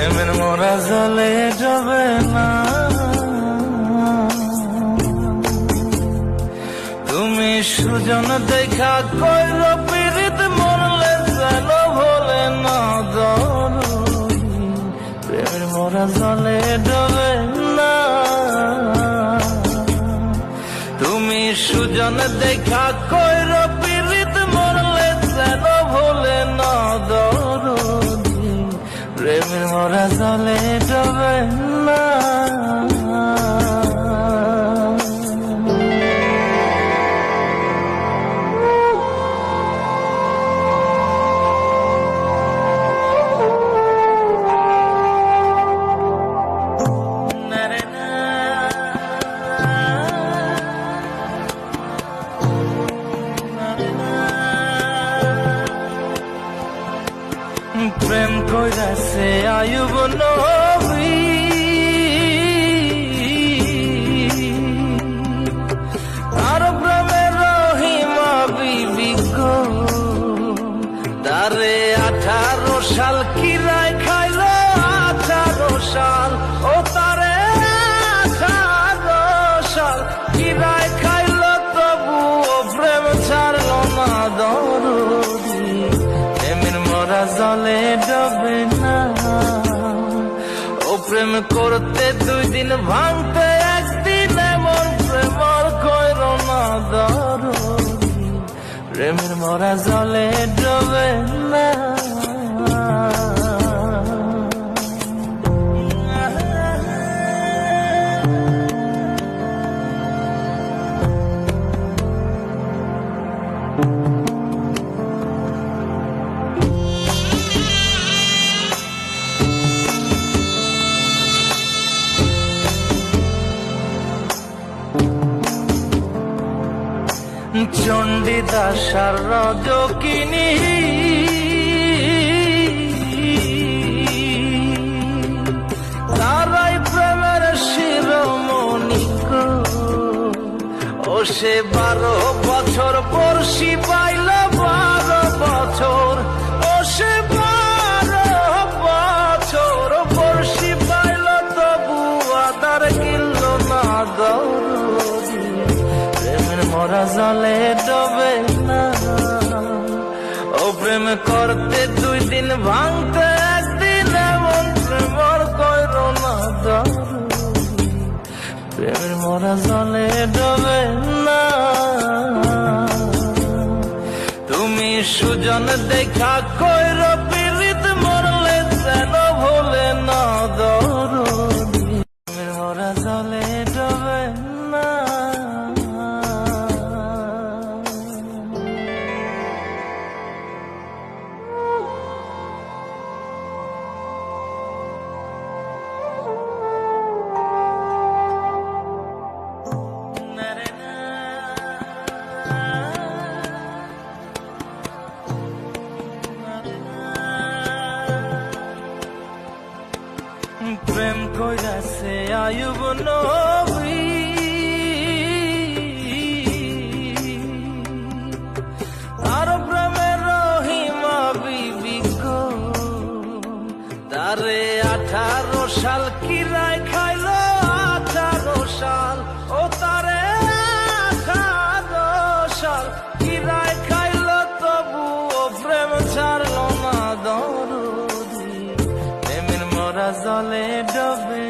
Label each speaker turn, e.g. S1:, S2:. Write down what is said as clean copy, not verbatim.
S1: প্রেমের মোরা জলে ডবে না। তুমি সুজন দেখা কইর পীড়িত মরলে যেন ভোলে না দরদি। প্রেমের মোরা জলে ডবে না। তুমি সুজন দেখা কইর পীড়িত মরলে যেন ভোলে না দরদি। প্রেমের মোরা জলে ডবে না। প্রেম কইরাছে আয়ুব নবী, আর প্রেমের রহিমা বিবি গো। তারে 18 সাল কিরায় খাইল, 18 সাল ও তারে 18 সাল কিরায় খাইল, তবু ও প্রেম ছাড়ল না দরদি। প্রেমের মোরা জলে ডবে না। ও প্রেম করতে 2 দিন ভাঙতে 1 দিন, এমন প্রেম আর কইর না দরদি। প্রেমের মোরা জলে ডবে না। চণ্ডীদাস আর রজকিনী, তারাই প্রেমের শিরোমণি গো। ও সে 12 বছর বর্ষি পাইল, 12 বছর ও সে 12 বছর বর্ষি পাইল, তবু আদার গিলল না দরদি। প্রেমের মোরা জলে ডবে না। ও প্রেম করতে 2 দিন ভাঙতে 1 দিন, এমন প্রেম আর কইর না দরদি। প্রেমের মোরা জলে ডবে না। তুমি সুজন দেখা কইর পীড়িত মরলে যেন ভোলে না দরদি। প্রেমের মোরা জলে ডবে না। প্রেম কইরাছে আয়ুব নবী, আর প্রেমের রহিমা বিবি গো। তারে 18 সাল কিরায় খাইল, 18 সাল ও তারে 18 সাল কিরায় খাইল, তবু ও প্রেম ছাড়ল না দরদি। প্রেমের মোরা জলে ডবে